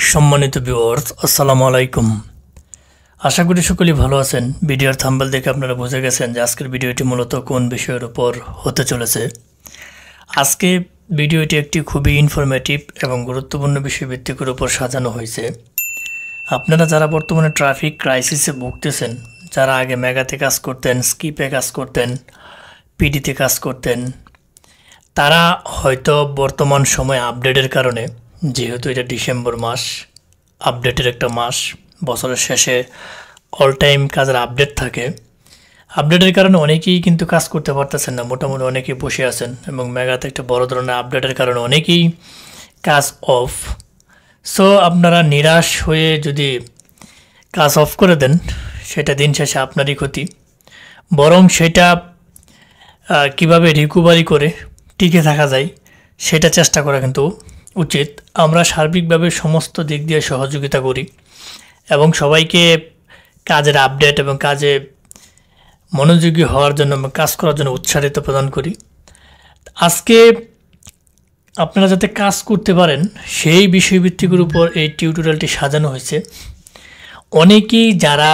সম্মানিত ভিউয়ার্স, আসসালামু আলাইকুম। আশা করি সকলেই ভালো আছেন। ভিডিওর থাম্বনেল দেখে আপনারা বুঝে গেছেন যে আজকের ভিডিওটি মূলত কোন বিষয়ের উপর হতে চলেছে। আজকে ভিডিওটি একটি খুবই ইনফরমেটিভ এবং গুরুত্বপূর্ণ বিষয়ভিত্তিকের উপর সাজানো হয়েছে। আপনারা যারা বর্তমানে ট্রাফিক ক্রাইসিসে ভুগতেছেন, যারা আগে মেগাতে কাজ করতেন, স্কিপে কাজ করতেন, পিডিতে কাজ করতেন, তারা হয়তো বর্তমান সময় আপডেটের কারণে, যেহেতু এটা ডিসেম্বর মাস, আপডেটের একটা মাস, বছরের শেষে অল টাইম কাজের আপডেট থাকে, আপডেটের কারণে অনেকেই কিন্তু কাজ করতে পারতেছেন না। মোটামুটি অনেকেই বসে আছেন এবং মেগাতে একটা বড় ধরনের আপডেটের কারণে অনেকেই কাজ অফ। সো আপনারা নিরাশ হয়ে যদি কাজ অফ করে দেন, সেটা দিন শেষে আপনারই ক্ষতি। বরং সেটা কিভাবে রিকভারি করে টিকে থাকা যায় সেটা চেষ্টা করা কিন্তু উচিত। আমরা সার্বিকভাবে সমস্ত দিক দিয়ে সহযোগিতা করি এবং সবাইকে কাজের আপডেট এবং কাজে মনোযোগী হওয়ার জন্য এবং কাজ করার জন্য উৎসাহিত প্রদান করি। আজকে আপনারা যাতে কাজ করতে পারেন সেই বিষয়ভিত্তিকের উপর এই টিউটোরিয়ালটি সাজানো হয়েছে। অনেকেই যারা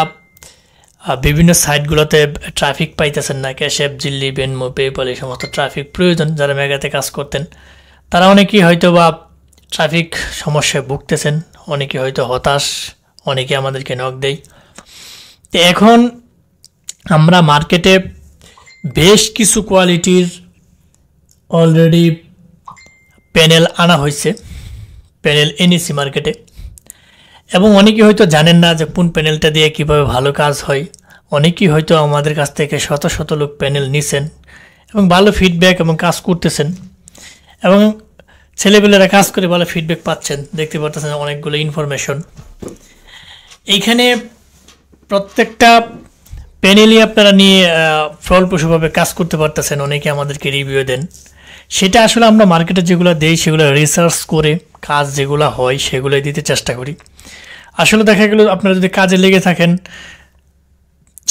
বিভিন্ন সাইটগুলোতে ট্রাফিক পাইতেছেন না, ক্যাশঅ্যাপ, জিল্লি, বেনমো, পেপাল, এই সমস্ত ট্রাফিক প্রয়োজন, যারা মেগাতে কাজ করতেন তারা অনেকেই হয়তো বা ট্রাফিক সমস্যায় ভুগতেছেন, অনেকে হয়তো হতাশ, অনেকে আমাদেরকে নক দেয়। তো এখন আমরা মার্কেটে বেশ কিছু কোয়ালিটির অলরেডি প্যানেল আনা হয়েছে, প্যানেল এনেছি মার্কেটে, এবং অনেকেই হয়তো জানেন না যে কোন প্যানেলটা দিয়ে কিভাবে ভালো কাজ হয়। অনেকেই হয়তো আমাদের কাছ থেকে শত শত লোক প্যানেল নিছেন এবং ভালো ফিডব্যাক এবং কাজ করতেছেন, এবং ছেলেপেলেরা কাজ করে ভালো ফিডব্যাক পাচ্ছেন। দেখতে পাচ্ছেন অনেকগুলো ইনফরমেশন এইখানে। প্রত্যেকটা প্যানেলই আপনারা নিয়ে ফলপ্রসূভাবে কাজ করতে পারতেছেন। অনেকে আমাদেরকে রিভিউ দেন, সেটা আসলে আমরা মার্কেটে যেগুলো দেই সেগুলো রিসার্চ করে কাজ যেগুলো হয় সেগুলোই দিতে চেষ্টা করি। আসলে দেখা গেল আপনারা যদি কাজে লেগে থাকেন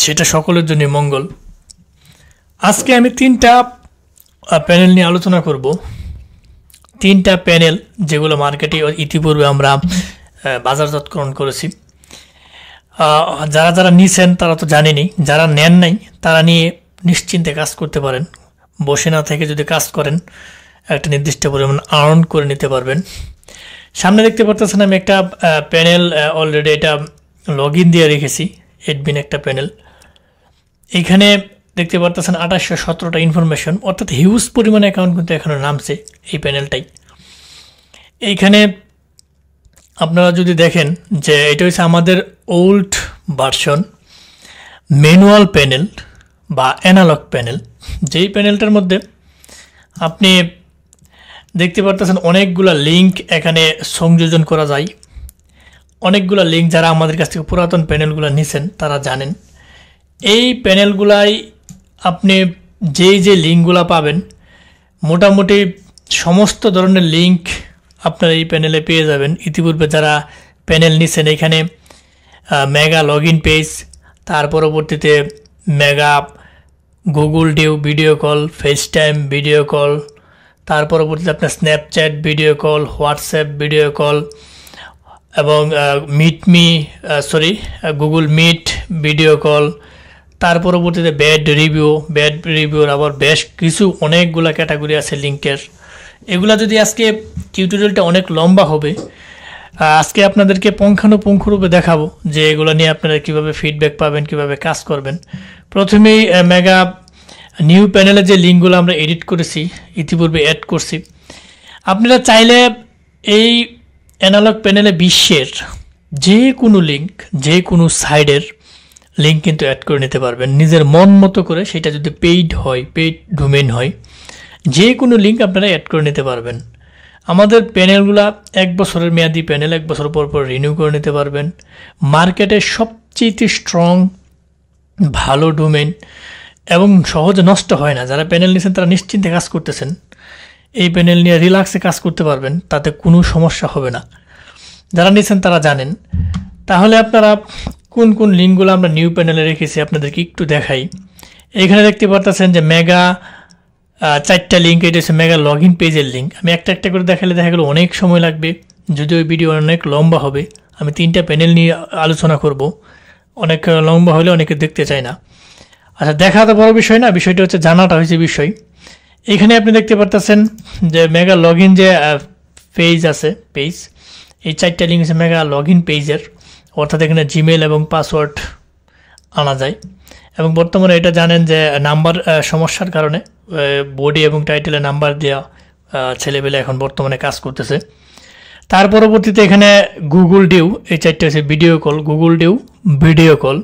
সেটা সকলের জন্য মঙ্গল। আজকে আমি 3টা প্যানেল নিয়ে আলোচনা করব। 3টা প্যানেল যেগুলো মার্কেটে ইতিপূর্বে আমরা বাজারজাতকরণ করেছি। যারা যারা নিছেন তারা তো জানেনি, যারা নেন নাই তারা নিয়ে নিশ্চিন্তে কাজ করতে পারেন। বসে না থেকে যদি কাজ করেন একটা নির্দিষ্ট পরিমাণ আর্ন করে নিতে পারবেন। সামনে দেখতে পাচ্ছেন আমি একটা প্যানেল অলরেডি এটা লগ ইন দিয়ে রেখেছি, এডমিন একটা প্যানেল। এইখানে দেখতে পাচ্ছেন 2817টা ইনফরমেশন, অর্থাৎ হিউজ পরিমাণে অ্যাকাউন্ট কিন্তু এখানে নামছে এই প্যানেলটাই। এইখানে আপনারা যদি দেখেন যে এটা হচ্ছে আমাদের ওল্ড ভার্সন ম্যানুয়াল প্যানেল বা অ্যানালগ প্যানেল। যেই প্যানেলটার মধ্যে আপনি দেখতে পারতেছেন অনেকগুলো লিঙ্ক এখানে সংযোজন করা যায়। অনেকগুলো লিঙ্ক যারা আমাদের কাছ থেকে পুরাতন প্যানেলগুলো নিছেন তারা জানেন। এই প্যানেলগুলাই আপনি যে লিঙ্কগুলো পাবেন, মোটামুটি সমস্ত ধরনের লিঙ্ক আপনারা এই প্যানেলে পেয়ে যাবেন। ইতিপূর্বে যারা প্যানেল নিছেন এখানে মেগা লগ ইন পেজ, তার পরবর্তীতে মেগা Google Duo video call, FaceTime video call, তার পরবর্তীতে আপনার Snapchat video call, WhatsApp video call, এবং গুগল মিট ভিডিও কল, তার পরবর্তীতে ব্যাড রিভিউর আবার বেশ কিছু অনেকগুলো ক্যাটাগরি আছে লিঙ্কের। এগুলা যদি আজকে টিউটোরিয়ালটা অনেক লম্বা হবে, আজকে আপনাদেরকে পুঙ্খানুপুঙ্খরূপে দেখাবো যে এগুলো নিয়ে আপনারা কীভাবে ফিডব্যাক পাবেন, কীভাবে কাজ করবেন। প্রথমেই মেগা নিউ প্যানেলে যে লিঙ্কগুলো আমরা এডিট করেছি, ইতিপূর্বে অ্যাড করছি, আপনারা চাইলে এই অ্যানালগ প্যানেলে বিশ্বের যে কোনো লিঙ্ক, যে কোনো সাইডের লিঙ্ক কিন্তু অ্যাড করে নিতে পারবেন নিজের মন মতো করে। সেটা যদি পেইড হয়, পেইড ডোমেইন হয়, যে কোনো লিঙ্ক আপনারা অ্যাড করে নিতে পারবেন। আমাদের প্যানেলগুলো 1 বছরের মেয়াদি প্যানেল, 1 বছর পর পর রিনিউ করে নিতে পারবেন। মার্কেটে সবচেয়ে স্ট্রং ভালো ডোমেইন এবং সহজে নষ্ট হয় না। যারা প্যানেল নিয়েছেন তারা নিশ্চিন্তে কাজ করতেছেন, এই প্যানেল নিয়ে রিল্যাক্সে কাজ করতে পারবেন, তাতে কোনো সমস্যা হবে না। যারা নিয়েছেন তারা জানেন। তাহলে আপনারা কোন কোন লিঙ্কগুলো আমরা নিউ প্যানেলে রেখেছি আপনাদেরকে একটু দেখাই। এখানে দেখতে পাচ্ছেন যে মেগা 4টা লিঙ্ক, এটা হচ্ছে মেগা লগ ইন পেজের লিঙ্ক। আমি একটা একটা করে দেখালে দেখা গেলো অনেক সময় লাগবে। যদিও এই ভিডিও অনেক লম্বা হবে, আমি 3টা প্যানেল নিয়ে আলোচনা করব, অনেক লম্বা হলে অনেকে দেখতে চায় না। আচ্ছা, দেখা তো বড় বিষয় না, বিষয়টা হচ্ছে জানাটা হয়েছে বিষয়। এখানে আপনি দেখতে পারতেছেন যে মেগা লগ ইন যে পেজ আছে, এই 4টা লিঙ্ক আছে মেগা লগ ইন পেজের, অর্থাৎ এখানে জিমেল এবং পাসওয়ার্ড আনা যায়। এবং বর্তমানে এটা জানেন যে নাম্বার সমস্যার কারণে বডি এবং টাইটেলে নাম্বার দেওয়া ছেলেবেলে এখন বর্তমানে কাজ করতেছে। তার পরবর্তীতে এখানে গুগল ডিউ, এই 4টা হচ্ছে video call, Google Duo video call,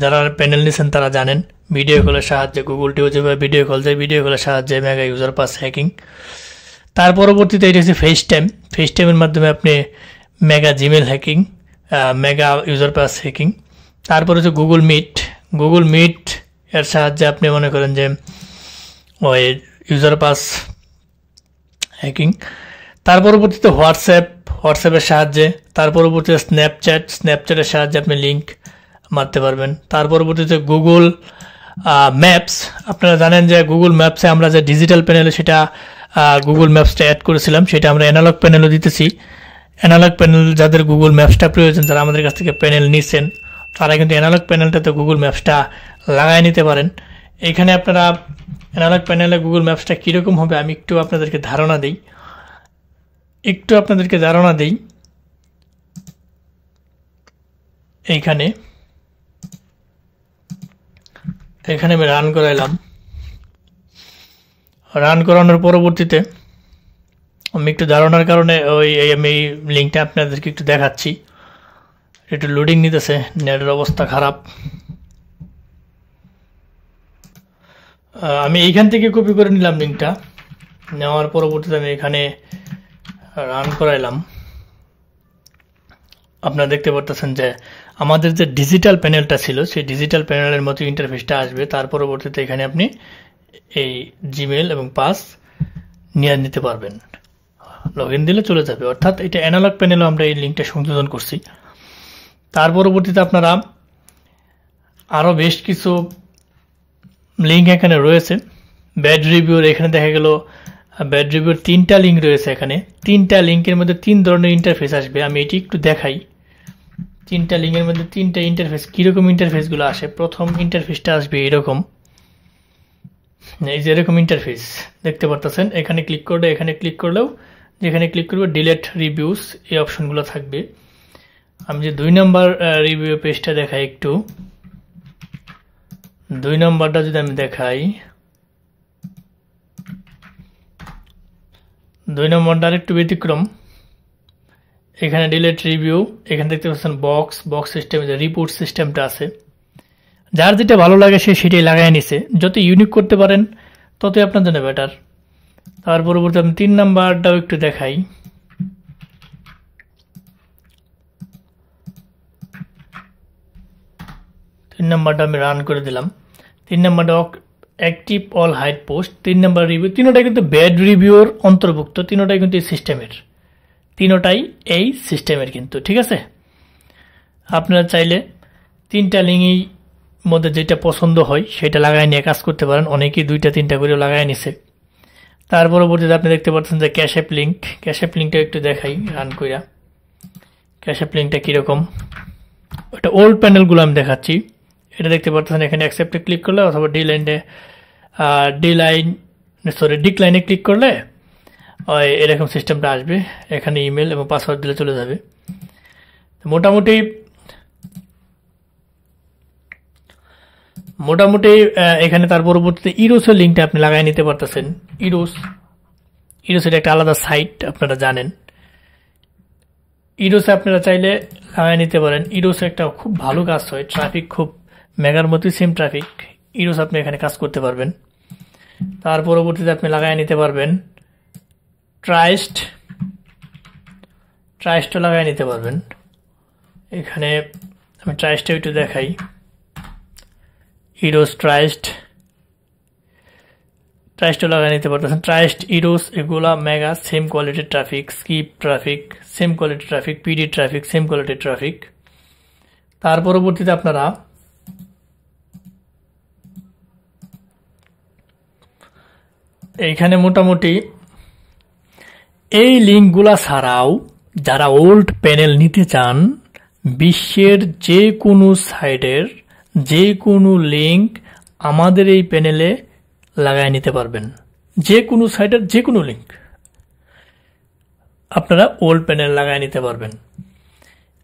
যারা প্যানেল নিয়েছেন তারা জানেন ভিডিও কলের সাহায্যে গুগল ডিউ যেভাবে ভিডিও কল যায়, ভিডিও কলের সাহায্যে মেগা ইউজার পাস হ্যাকিং। তার পরবর্তীতে এটা হচ্ছে ফেস টাইমের মাধ্যমে আপনি mega Gmail hacking, mega user pass hacking. তারপর হচ্ছে গুগল মিট এর সাহায্যে আপনি মনে করেন যে ওই ইউজার পাস হ্যাকিং। তার পরবর্তীতে হোয়াটসঅ্যাপের সাহায্যে, তার পরবর্তীতে স্ন্যাপচ্যাটের সাহায্যে আপনি লিঙ্ক মারতে পারবেন। তার পরবর্তীতে গুগল ম্যাপস, আপনারা জানেন যে গুগল ম্যাপসে আমরা যে ডিজিটাল প্যানেলে সেটা গুগল ম্যাপসটা অ্যাড করেছিলাম, সেটা আমরা অ্যানালগ প্যানেলও দিতেছি। অ্যানালগ প্যানেল যাদের গুগল ম্যাপসটা প্রয়োজন, যারা আমাদের কাছ থেকে প্যানেল নিচ্ছেন, তারা কিন্তু অ্যানালগ প্যানেলটাতে গুগল ম্যাপসটা লাগাই নিতে পারেন। এখানে আপনারা অ্যানালগ প্যানেলে গুগল ম্যাপসটা কীরকম হবে আমি একটু আপনাদেরকে ধারণা দিই। এখানে আমি রান করাইলাম। রান করানোর পরবর্তীতে আমি একটু ধারণার কারণে আমি এই লিঙ্কটা আপনাদেরকে একটু দেখাচ্ছি। একটু লোডিং নিতেছে, নেটের অবস্থা খারাপ। আমি এইখান থেকে কপি করে নিলাম লিঙ্কটা, নেওয়ার পরবর্তীতে আমি এখানে রান করাইলাম। আপনারা দেখতে পারতেছেন যে আমাদের যে ডিজিটাল প্যানেলটা ছিল সেই ডিজিটাল প্যানেলের মতো ইন্টারফেসটা আসবে। তার পরবর্তীতে এখানে আপনি এই জিমেল এবং পাস নিয়ে নিতে পারবেন, লগ ইন দিলে চলে যাবে। অর্থাৎ এটা অ্যানালগ প্যানেলও আমরা এই লিঙ্কটা সংযোজন করছি। তার পরবর্তীতে আপনারা আরও বেশ কিছু লিঙ্ক এখানে রয়েছে। ব্যাড রিভিউর এখানে দেখা গেল ব্যাড রিভিউর 3টা লিঙ্ক রয়েছে। এখানে 3টা লিঙ্কের মধ্যে 3 ধরনের ইন্টারফেস আসবে, আমি এটি একটু দেখাই। 3টা লিঙ্কের মধ্যে 3টা ইন্টারফেস, কীরকম ইন্টারফেসগুলো আসে। প্রথম ইন্টারফেসটা আসবে এরকম, এই যে এরকম ইন্টারফেস দেখতে পারতেছেন। এখানে ক্লিক করলেও যেখানে ক্লিক করবে ডিলেট রিভিউস, এই অপশনগুলো থাকবে। আমি যে 2 নম্বর রিভিউ পেজটা দেখাই, একটু 2 নম্বরটা যদি আমি দেখাই, 2 নম্বরটা আরেকটু ব্যতিক্রম। এখানে ডিলেট রিভিউ, এখানে দেখতে পাচ্ছেন বক্স সিস্টেম, যে রিপোর্ট সিস্টেমটা আছে। যার যেটা ভালো লাগে সে সেটাই লাগাই নিছে। যত ইউনিক করতে পারেন ততই আপনার জন্য বেটার। তার পরবর্তী আমি 3 নাম্বারটাও একটু দেখাই। 3 নাম্বারটা আমি রান করে দিলাম। 3 নাম্বারটা active all hide post, 3 number review. তিনোটাই কিন্তু ব্যাড রিভিউর অন্তর্ভুক্ত, তিনোটাই কিন্তু এই সিস্টেমের কিন্তু, ঠিক আছে। আপনারা চাইলে 3টা লিঙ্কই মধ্যে যেটা পছন্দ হয় সেটা লাগাই নিয়ে কাজ করতে পারেন। অনেকেই 2টা 3টা করে লাগাই নিছে। তার পরবর্তীতে আপনি দেখতে পাচ্ছেন যে ক্যাশ অ্যাপ লিঙ্কটা একটু দেখাই রান কইরা। ক্যাশ অ্যাপ লিঙ্কটা কীরকম, ওটা ওল্ড প্যানেলগুলো আমি দেখাচ্ছি। এটা দেখতে পাচ্ছেন, এখানে অ্যাকসেপ্টে ক্লিক করলে অথবা ডিক্লাইনে ক্লিক করলে এরকম সিস্টেমটা আসবে। এখানে ইমেল এবং পাসওয়ার্ড দিলে চলে যাবে। মোটামুটি এখানে তার পরবর্তীতে ইরোসের লিঙ্কটা আপনি লাগাই নিতে পারতেছেন। ইরোসের একটা আলাদা সাইট আপনারা জানেন। ইরোসে আপনারা চাইলে লাগাই নিতে পারেন। ইরোসে একটা খুব ভালো কাজ হয়, ট্রাফিক খুব মেগার মতোই সেম ট্রাফিক। ইরোস আপনি এখানে কাজ করতে পারবেন। তার পরবর্তীতে আপনি লাগাই নিতে পারবেন ট্রাইস্টও লাগাই নিতে পারবেন। এখানে আমি ট্রাইস্টটা একটু দেখাই। ইরোস ট্রাইস্টও লাগাই নিতে পারতেছেন। ট্রাইস্ট, ইরোস এগুলা মেগা সেম কোয়ালিটির ট্রাফিক, স্কিপ ট্রাফিক সেম কোয়ালিটির ট্রাফিক, পিডি ট্রাফিক সেম কোয়ালিটির ট্রাফিক। তার পরবর্তীতে আপনারা এইখানে মোটামুটি এই লিঙ্কগুলা ছাড়াও যারা ওল্ড প্যানেল নিতে চান, বিশ্বের যে কোনো সাইটের যে কোনো লিঙ্ক আমাদের এই প্যানেলে লাগায় নিতে পারবেন। যে কোনো সাইটের যে কোনো লিঙ্ক আপনারা ওল্ড প্যানেল লাগায় নিতে পারবেন।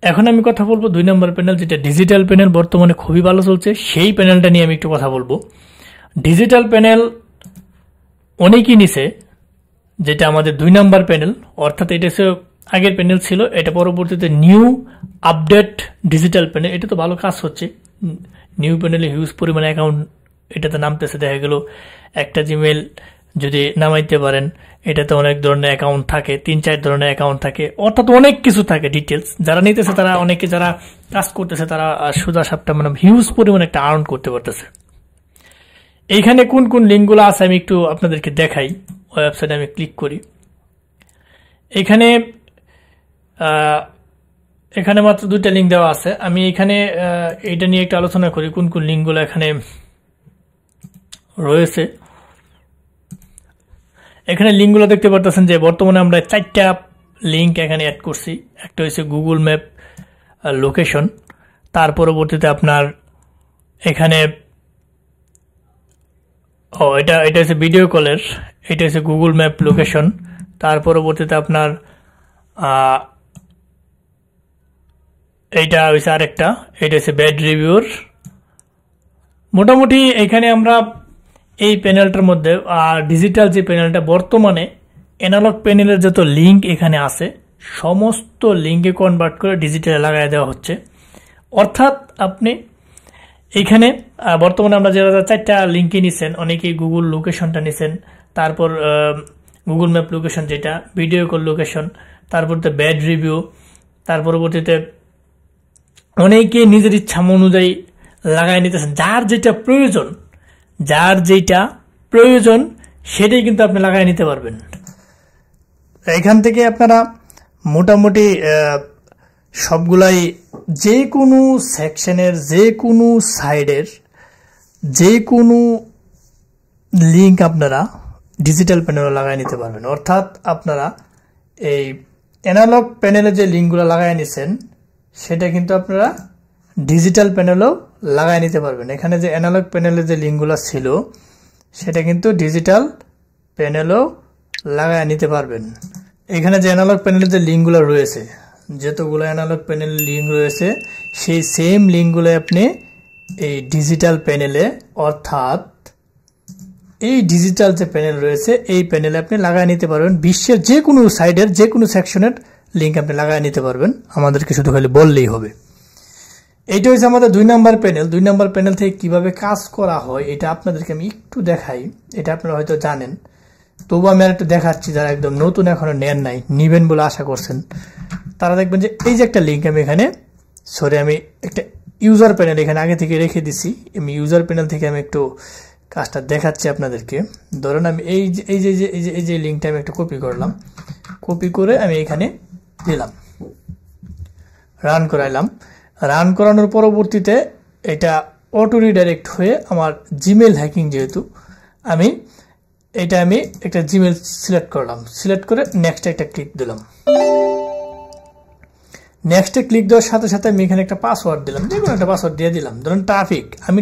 এখন আমি কথা বলবো 2 নম্বর প্যানেল, যেটা ডিজিটাল প্যানেল বর্তমানে খুবই ভালো চলছে, সেই প্যানেলটা নিয়ে আমি একটু কথা বলবো। ডিজিটাল প্যানেল অনেকেই নিছে, যেটা আমাদের 2 নম্বর প্যানেল, অর্থাৎ এটা আগের প্যানেল ছিল, এটা পরবর্তীতে নিউ আপডেট ডিজিটাল প্যানেল। এটা তো ভালো কাজ হচ্ছে, নিউ প্যানেলে হিউজ পরিমাণে অ্যাকাউন্ট এটাতে নামতেছে। দেখা গেল একটা জিমেল যদি নামাইতে পারেন, এটাতে অনেক ধরনের অ্যাকাউন্ট থাকে, 3-4 ধরনের অ্যাকাউন্ট থাকে, অর্থাৎ অনেক কিছু থাকে ডিটেলস। যারা নিতেছে তারা, অনেকে যারা কাজ করতেছে তারা সোজা সাপটা মানে হিউজ পরিমাণে একটা আর্ন করতে পারতেছে। এইখানে কোন কোন লিঙ্কগুলো আছে আমি একটু আপনাদেরকে দেখাই। ওয়েবসাইটে আমি ক্লিক করি, এখানে এখানে মাত্র 2টা লিঙ্ক দেওয়া আছে। আমি এখানে এটা নিয়ে একটু আলোচনা করি কোন কোন লিঙ্কগুলো এখানে রয়েছে। এখানে লিঙ্কগুলো দেখতে পারতেছেন যে বর্তমানে আমরা 4টা লিঙ্ক এখানে অ্যাড করছি। একটা হচ্ছে গুগল ম্যাপ লোকেশন, তার পরবর্তীতে আপনার এখানে এটা হচ্ছে ভিডিও কলের, এটা হচ্ছে গুগল ম্যাপ লোকেশন। তার পরবর্তীতে আপনার এইটা হচ্ছে আরেকটা, এটা হচ্ছে ব্যাড রিভিউর। মোটামুটি এখানে আমরা এই প্যানেলটার মধ্যে ডিজিটাল যে প্যানেলটা, বর্তমানে অ্যানালগ প্যানেলের যত লিঙ্ক এখানে আছে সমস্ত লিঙ্কে কনভার্ট করে ডিজিটালে লাগাই দেওয়া হচ্ছে। অর্থাৎ আপনি এইখানে বর্তমানে আমরা যারা 4টা লিঙ্কে নিছেন, অনেকেই গুগল লোকেশনটা নিছেন, তারপর গুগল ম্যাপ লোকেশন যেটা, ভিডিও কল লোকেশন, তারপর ব্যাড রিভিউ, তার পরবর্তীতে অনেকে নিজের ইচ্ছা অনুযায়ী লাগাই নিতেছেন। যার যেটা প্রয়োজন সেটাই কিন্তু আপনি লাগাই নিতে পারবেন। এখান থেকে আপনারা মোটামুটি সবগুলাই যে কোনো সেকশনের যে কোনো সাইডের যে কোনো লিঙ্ক আপনারা ডিজিটাল প্যানেলে লাগাই নিতে পারবেন। অর্থাৎ আপনারা এই অ্যানালগ প্যানেলে যে লিঙ্কগুলো লাগাই নিছেন সেটা কিন্তু আপনারা ডিজিটাল প্যানেলেও লাগাই নিতে পারবেন। এখানে যে অ্যানালগ প্যানেলে যে লিঙ্কগুলো ছিল সেটা কিন্তু ডিজিটাল প্যানেলেও লাগাই নিতে পারবেন। এখানে যে অ্যানালগ প্যানেলে যে লিঙ্কগুলো রয়েছে, যতগুলো অ্যানালগ প্যানেল লিঙ্ক রয়েছে, সেই সেম লিঙ্কগুলো আপনি এই ডিজিটাল প্যানেলে, অর্থাৎ এই ডিজিটাল যে প্যানেল রয়েছে এই প্যানেলে আপনি লাগাই নিতে পারবেন। বিশ্বের যে কোনো সাইডের যে কোনো সেকশনের লিঙ্ক আপনি লাগাই নিতে পারবেন, আমাদেরকে শুধু খালি বললেই হবে। এইটা হচ্ছে আমাদের 2 নম্বর প্যানেল। 2 নম্বর প্যানেল থেকে কিভাবে কাজ করা হয় এটা আপনাদেরকে আমি একটু দেখাই। এটা আপনারা হয়তো জানেন, তবু আমি আর একটু দেখাচ্ছি। যারা একদম নতুন এখনো নেন নাই, নিবেন বলে আশা করছেন, তারা দেখবেন যে এই যে একটা লিঙ্ক আমি এখানে আমি একটা ইউজার প্যানেল এখানে আগে থেকে রেখে দিছি। আমি ইউজার প্যানেল থেকে আমি একটু কাজটা দেখাচ্ছি আপনাদেরকে। ধরুন আমি এই যে লিঙ্কটা আমি একটা কপি করলাম, কপি করে আমি এখানে দিলাম, রান করাইলাম। রান করানোর পরবর্তীতে এটা অটো রিডাইরেক্ট হয়ে আমার জিমেল হ্যাকিং, যেহেতু আমি একটা জিমেল সিলেক্ট করলাম, সিলেক্ট করে নেক্সট একটা ক্লিক দিলাম। নেক্সটে ক্লিক দেওয়ার সাথে সাথে আমি এখানে একটা পাসওয়ার্ড দিলাম, যে কোনো একটা পাসওয়ার্ড দিয়ে দিলাম। ধরুন ট্রাফিক, আমি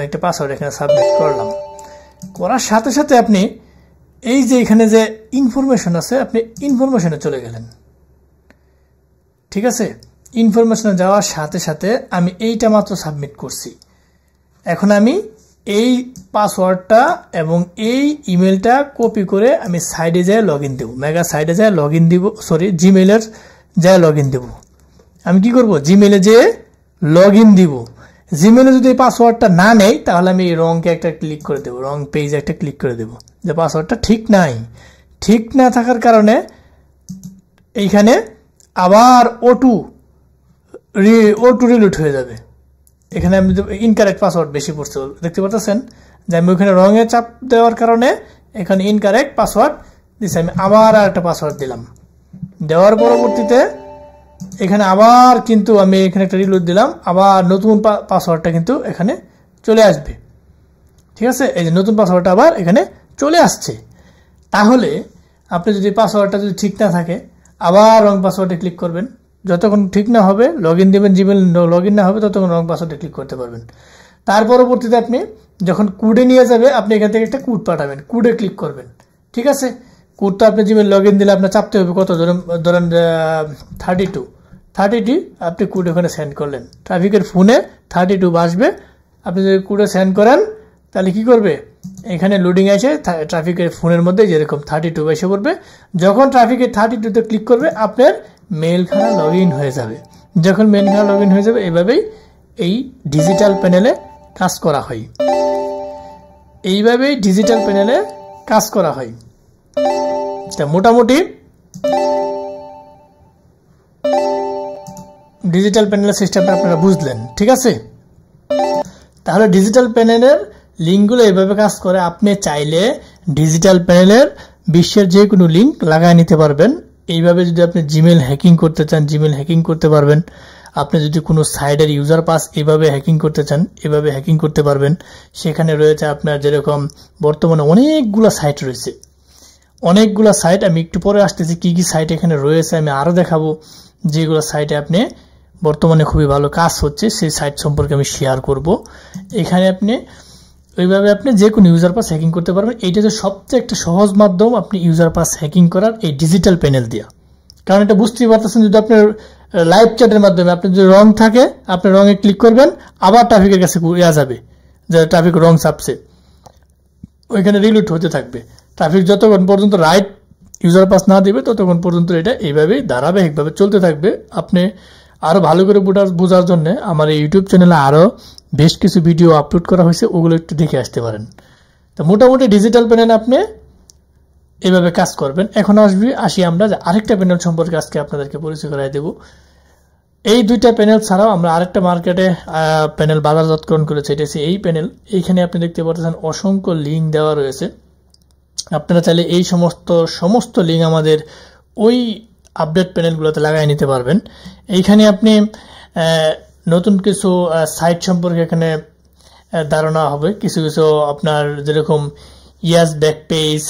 একটা পাসওয়ার্ড এখানে সাবমিট করলাম। করার সাথে সাথে আপনি এই যে এখানে যে ইনফরমেশন আছে, আপনি ইনফরমেশনে চলে গেলেন। ঠিক আছে, ইনফরমেশনে যাওয়ার সাথে সাথে আমি এইটা মাত্র সাবমিট করছি। এখন আমি এই পাসওয়ার্ডটা এবং এই ইমেলটা কপি করে আমি সাইডে যায় লগ ইন দেবো, মেগা সাইডে যায় লগ ইন দিব, জিমেলের যায় লগ ইন দেবো। আমি কি করব, জিমেলে যেয়ে লগ ইন দিব। জিমেলে যদি এই পাসওয়ার্ডটা না নেই তাহলে আমি এই রংকে একটা ক্লিক করে দেবো, রং পেজে একটা ক্লিক করে দেবো, যে পাসওয়ার্ডটা ঠিক নাই। ঠিক না থাকার কারণে এইখানে আবার ওটু রিলোড হয়ে যাবে। এখানে আমি ইনকারেক্ট পাসওয়ার্ড বেশি পড়ছে, দেখতে পাচ্ছেন যে আমি ওখানে রঙে চাপ দেওয়ার কারণে এখানে ইনকারেক্ট পাসওয়ার্ড দিচ্ছি। আমি আবার একটা পাসওয়ার্ড দিলাম, দেওয়ার পরবর্তীতে এখানে আবার কিন্তু আমি এখানে একটা রিলোড দিলাম, আবার নতুন পাসওয়ার্ডটা কিন্তু এখানে চলে আসবে। ঠিক আছে, এই যে নতুন পাসওয়ার্ডটা আবার এখানে চলে আসছে। তাহলে আপনি যদি পাসওয়ার্ডটা যদি ঠিক না থাকে আবার রং পাসওয়ার্ডে ক্লিক করবেন, যতক্ষণ ঠিক না হবে লগইন দিবেন, জিমেল লগইন না হবে ততক্ষণ রং পাসওয়ার্ডে ক্লিক করতে পারবেন। তার পরবর্তীতে আপনি যখন কোডে নিয়ে যাবে আপনি এখান থেকে একটা কোড পাঠাবেন, কোডে ক্লিক করবেন, ঠিক আছে। কোডটা আপনি জিমেল লগইন দিলে আপনার চাপতে হবে কত, ধরেন 32 আপনি কোড ওখানে সেন্ড করলেন, ট্রাফিকের ফোনে 32 আসবে। আপনি যদি কোডে সেন্ড করেন তাহলে কি করবে, এখানে লোডিং আসে ট্রাফিকের ফোনের মধ্যে যেরকম 32 এসে পড়বে। যখন ট্রাফিকের 32তে ক্লিক করবে আপনার মেইলখানা লগ ইন হয়ে যাবে। যখন মেইলখানা লগ ইন হয়ে যাবে এইভাবেই এই ডিজিটাল প্যানেলে কাজ করা হয়, এইভাবেই ডিজিটাল প্যানেলে কাজ করা হয়। তা মোটামুটি ডিজিটাল প্যানেলের সিস্টেমটা আপনারা বুঝলেন, ঠিক আছে। তাহলে ডিজিটাল প্যানেলের লিঙ্কগুলো এইভাবে কাজ করে। আপনি চাইলে ডিজিটাল প্যানেলের বিশ্বের যে কোনো লিঙ্ক লাগায় নিতে পারবেন। এইভাবে যদি আপনি জিমেল হ্যাকিং করতে চান জিমেল হ্যাকিং করতে পারবেন। আপনি যদি কোনো সাইটের ইউজার পাস এইভাবে হ্যাকিং করতে চান এভাবে হ্যাকিং করতে পারবেন। সেখানে রয়েছে আপনার যেরকম বর্তমানে অনেকগুলা সাইট রয়েছে, অনেকগুলা সাইট। আমি একটু পরে আসতেছি কি কি সাইট এখানে রয়েছে, আমি আরো দেখাবো যেগুলো সাইটে আপনি বর্তমানে খুবই ভালো কাজ হচ্ছে সেই সাইট সম্পর্কে আমি শেয়ার করব। এখানে আপনি ওইভাবে আপনি যে কোনো ইউজার পাস হ্যাকিং করতে পারবেন। এইটা যে সবচেয়ে একটা সহজ মাধ্যম আপনি ইউজার পাস হ্যাকিং করার, এই ডিজিটাল প্যানেল দিয়া। কারণ এটা বুঝতেই পারতেছেন, যদি আপনার লাইভ চ্যাটের মাধ্যমে আপনার যদি রং থাকে আপনি রঙে ক্লিক করবেন, আবার ট্রাফিকের কাছে ইয়া যাবে যে ট্রাফিক রং চাপছে, ওইখানে রিলুট হতে থাকবে। ট্রাফিক যতক্ষণ পর্যন্ত রাইট ইউজার পাস না দিবে ততক্ষণ পর্যন্ত এটা এইভাবেই ধারাবাহিকভাবে চলতে থাকবে। আপনি আরো ভালো করে বোঝার জন্য আমার এই ইউটিউব চ্যানেলে আরো বেশ কিছু ভিডিও আপলোড করা হয়েছে, ওগুলো একটু দেখে আসতে পারেন। তো মোটামুটি ডিজিটাল প্যানেল আপনি এইভাবে কাজ করবেন। এখন আসি আমরা আরেকটা প্যানেল সম্পর্কে আজকে আপনাদেরকে পরিচয় করাই দেব। এই দুইটা প্যানেল ছাড়াও আমরা আরেকটা মার্কেটে প্যানেল বাজারজাতকরণ করেছি, এটা হচ্ছে এই প্যানেল। এইখানে আপনি দেখতে পাচ্ছেন অসংখ্য লিঙ্ক দেওয়া রয়েছে। আপনারা চাইলে এই সমস্ত লিঙ্ক আমাদের ওই আপডেট প্যানেলগুলোতে লাগাই নিতে পারবেন। এইখানে আপনি নতুন কিছু সাইট সম্পর্কে এখানে ধারণা হবে, কিছু কিছু আপনার যেরকম ইয়াস ব্যাক পেজ,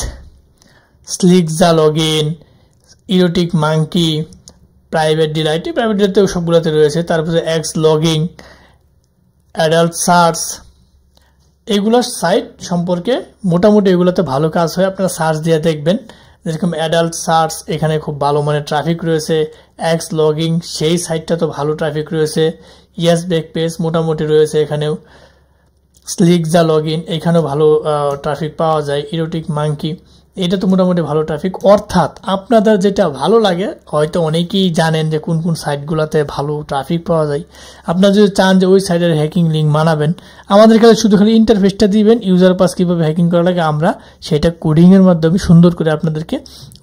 স্লিকজা log in, erotic monkey, private delight, private delight সবগুলোতে রয়েছে। তারপরে এক্স লগিং, অ্যাডাল্ট সার্চ, এইগুলোর সাইট সম্পর্কে মোটামুটি এগুলোতে ভালো কাজ হয়। আপনারা সার্চ দিয়ে দেখবেন, যেরকম অ্যাডাল্ট সার্চ এখানে খুব ভালো মানের ট্রাফিক রয়েছে। এক্স লগিং সেই সাইটটা তো ভালো ট্রাফিক রয়েছে। ইয়েস ব্যাক পেজ মোটামুটি রয়েছে এখানেও। স্লিকজা লগ ইন এখানেও ভালো ট্রাফিক পাওয়া যায়। ইরোটিক মাঙ্কি এটা তো মোটামুটি ভালো ট্রাফিক। অর্থাৎ আপনাদের যেটা ভালো লাগে, হয়তো অনেকেই জানেন যে কোন কোন সাইটগুলোতে ভালো ট্রাফিক পাওয়া যায়। আপনারা যদি চান যে ওই সাইটের হ্যাকিং লিঙ্ক বানাবেন, আমাদের কাছে শুধু খালি ইন্টারফেসটা দিবেন, ইউজার পাস কিভাবে হ্যাকিং করা লাগে আমরা সেটা কোডিং এর মাধ্যমে সুন্দর করে আপনাদেরকে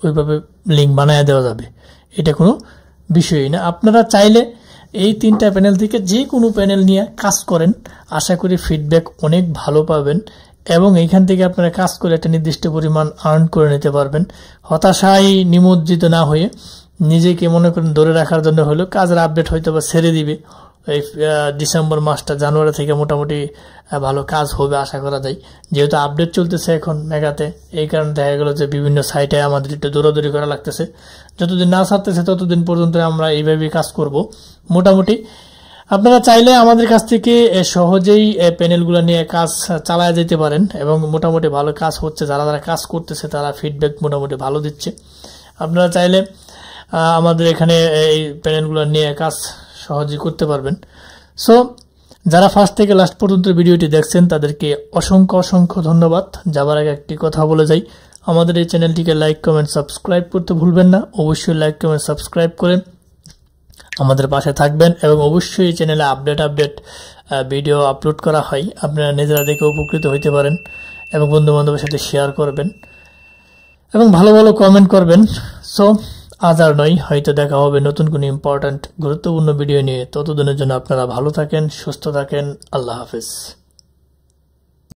ওইভাবে লিঙ্ক বানায় দেওয়া যাবে। এটা কোনো বিষয়ই না। আপনারা চাইলে এই তিনটা প্যানেল থেকে যে কোনো প্যানেল নিয়ে কাজ করেন, আশা করি ফিডব্যাক অনেক ভালো পাবেন এবং এইখান থেকে আপনারা কাজ করে একটা নির্দিষ্ট পরিমাণ আর্ন করে নিতে পারবেন। হতাশায় নিমজ্জিত না হয়ে নিজেকে মনে করেন ধরে রাখার জন্য হলো কাজের আপডেট হয়তো বা ছেড়ে দিবে। এই ডিসেম্বর মাসটা, জানুয়ারি থেকে মোটামুটি ভালো কাজ হবে আশা করা যায়, যেহেতু আপডেট চলতেছে এখন মেগাতে। এই কারণে দেখা গেল যে বিভিন্ন সাইটে আমাদের একটু দৌড়াদৌড়ি করা লাগতেছে। যতদিন না ছাড়তেছে ততদিন পর্যন্ত আমরা এইভাবেই কাজ করব। মোটামুটি আপনারা চাইলে আমাদের কাছ থেকে সহজেই প্যানেলগুলো নিয়ে কাজ চালায় যেতে পারেন এবং মোটামুটি ভালো কাজ হচ্ছে। যারা যারা কাজ করতেছে তারা ফিডব্যাক মোটামুটি ভালো দিচ্ছে। আপনারা চাইলে আমাদের এখানে এই প্যানেলগুলো নিয়ে কাজ সহজেই করতে পারবেন। সো যারা ফার্স্ট থেকে লাস্ট পর্যন্ত ভিডিওটি দেখছেন তাদেরকে অসংখ্য অসংখ্য ধন্যবাদ। যাবার আগে একটি কথা বলে যাই, আমাদের এই চ্যানেলটিকে লাইক কমেন্ট সাবস্ক্রাইব করতে ভুলবেন না। অবশ্যই লাইক কমেন্ট সাবস্ক্রাইব করে আমাদের পাশে থাকবেন এবং অবশ্যই চ্যানেলে আপডেট ভিডিও আপলোড করা হয়, আপনারা নিজেরা দেখে উপকৃত হইতে পারেন এবং বন্ধু বান্ধবের সাথে শেয়ার করবেন এবং ভালো ভালো কমেন্ট করবেন। সো আজ আর নয়, হয়তো দেখা হবে নতুন কোনো ইম্পর্ট্যান্ট গুরুত্বপূর্ণ ভিডিও নিয়ে। ততদিনের জন্য আপনারা ভালো থাকেন, সুস্থ থাকেন। আল্লাহ হাফেজ।